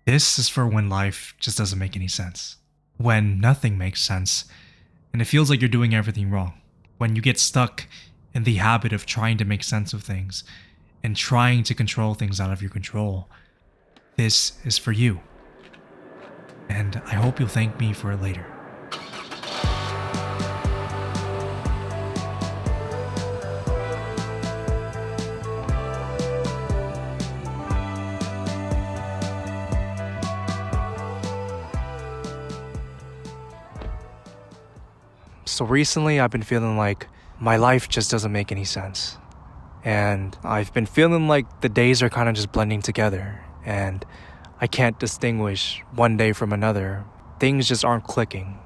This is for when life just doesn't make any sense. When nothing makes sense, and it feels like you're doing everything wrong. When you get stuck in the habit of trying to make sense of things and trying to control things out of your control. This is for you. And I hope you'll thank me for it later. So recently I've been feeling like my life just doesn't make any sense. And I've been feeling like the days are kind of just blending together and I can't distinguish one day from another. Things just aren't clicking.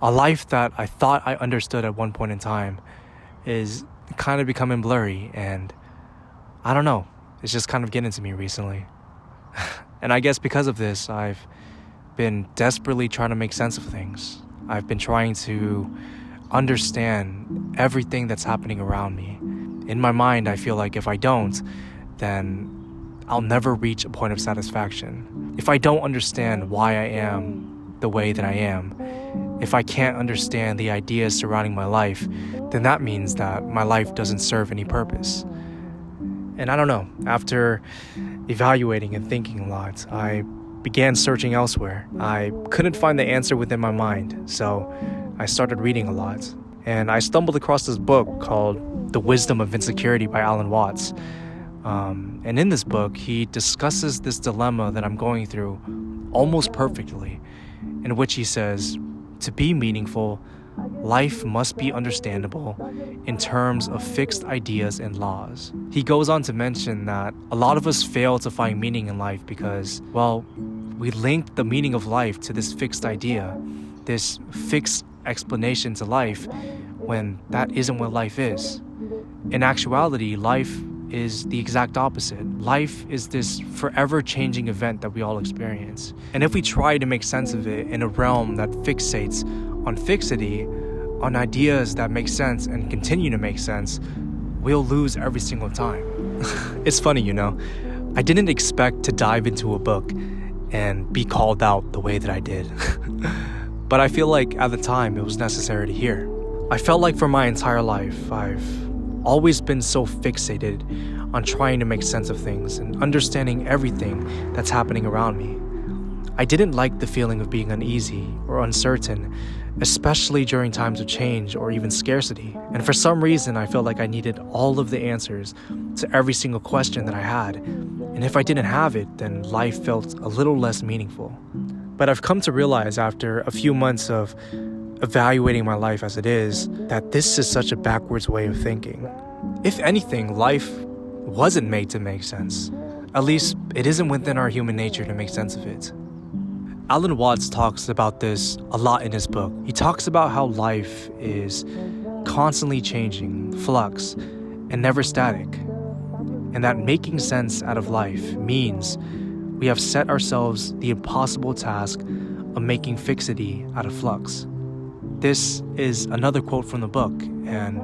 A life that I thought I understood at one point in time is kind of becoming blurry, and I don't know, it's just kind of getting to me recently. And I guess because of this, I've been desperately trying to make sense of things. I've been trying to understand everything that's happening around me. In my mind, I feel like if I don't, then I'll never reach a point of satisfaction. If I don't understand why I am the way that I am, if I can't understand the ideas surrounding my life, then that means that my life doesn't serve any purpose. And I don't know, after evaluating and thinking a lot, I began searching elsewhere. I couldn't find the answer within my mind, so I started reading a lot. And I stumbled across this book called The Wisdom of Insecurity by Alan Watts. And in this book, he discusses this dilemma that I'm going through almost perfectly, in which he says, to be meaningful, life must be understandable in terms of fixed ideas and laws. He goes on to mention that a lot of us fail to find meaning in life because, well, we link the meaning of life to this fixed idea, this fixed explanation to life, when that isn't what life is. In actuality, life is the exact opposite. Life is this forever changing event that we all experience. And if we try to make sense of it in a realm that fixates on fixity, on ideas that make sense and continue to make sense, we'll lose every single time. It's funny, I didn't expect to dive into a book and be called out the way that I did. But I feel like at the time it was necessary to hear. I felt like for my entire life, I've always been so fixated on trying to make sense of things and understanding everything that's happening around me. I didn't like the feeling of being uneasy or uncertain, especially during times of change or even scarcity. And for some reason, I felt like I needed all of the answers to every single question that I had. And if I didn't have it, then life felt a little less meaningful. But I've come to realize after a few months of evaluating my life as it is, that this is such a backwards way of thinking. If anything, life wasn't made to make sense. At least, it isn't within our human nature to make sense of it. Alan Watts talks about this a lot in his book. He talks about how life is constantly changing, flux, and never static. And that making sense out of life means we have set ourselves the impossible task of making fixity out of flux. This is another quote from the book, and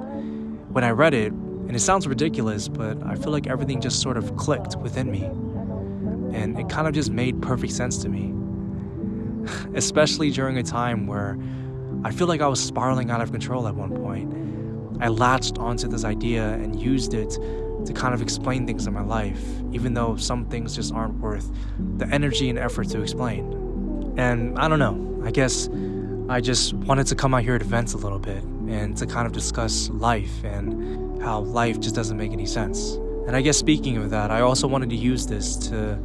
when I read it, and it sounds ridiculous, but I feel like everything just sort of clicked within me, and it kind of just made perfect sense to me. Especially during a time where I feel like I was spiraling out of control at one point. I latched onto this idea and used it to kind of explain things in my life, even though some things just aren't worth the energy and effort to explain. And I don't know, I guess I just wanted to come out here to vent a little bit and to kind of discuss life and how life just doesn't make any sense. And I guess speaking of that, I also wanted to use this to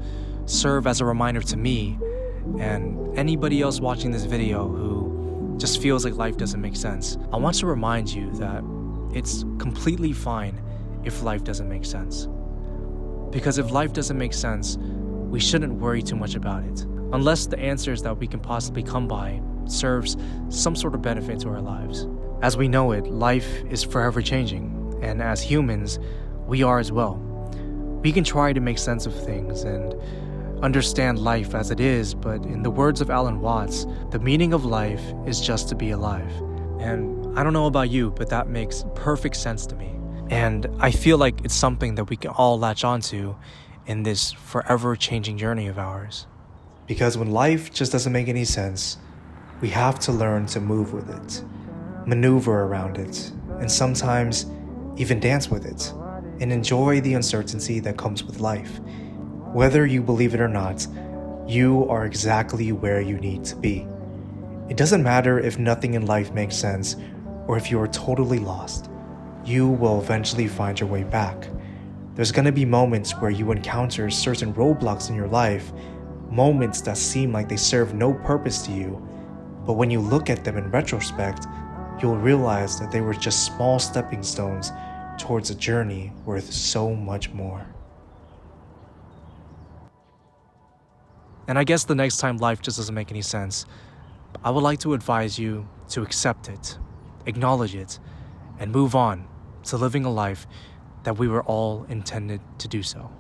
serve as a reminder to me and anybody else watching this video who just feels like life doesn't make sense. I want to remind you that it's completely fine if life doesn't make sense. Because if life doesn't make sense, we shouldn't worry too much about it, unless the answers that we can possibly come by serves some sort of benefit to our lives. As we know it, life is forever changing, and as humans, we are as well. We can try to make sense of things and understand life as it is, but in the words of Alan Watts, the meaning of life is just to be alive. And I don't know about you, but that makes perfect sense to me. And I feel like it's something that we can all latch onto in this forever changing journey of ours. Because when life just doesn't make any sense, we have to learn to move with it, maneuver around it, and sometimes even dance with it, and enjoy the uncertainty that comes with life. Whether you believe it or not, you are exactly where you need to be. It doesn't matter if nothing in life makes sense or if you are totally lost. You will eventually find your way back. There's going to be moments where you encounter certain roadblocks in your life, moments that seem like they serve no purpose to you, but when you look at them in retrospect, you'll realize that they were just small stepping stones towards a journey worth so much more. And I guess the next time life just doesn't make any sense, I would like to advise you to accept it, acknowledge it, and move on to living a life that we were all intended to do so.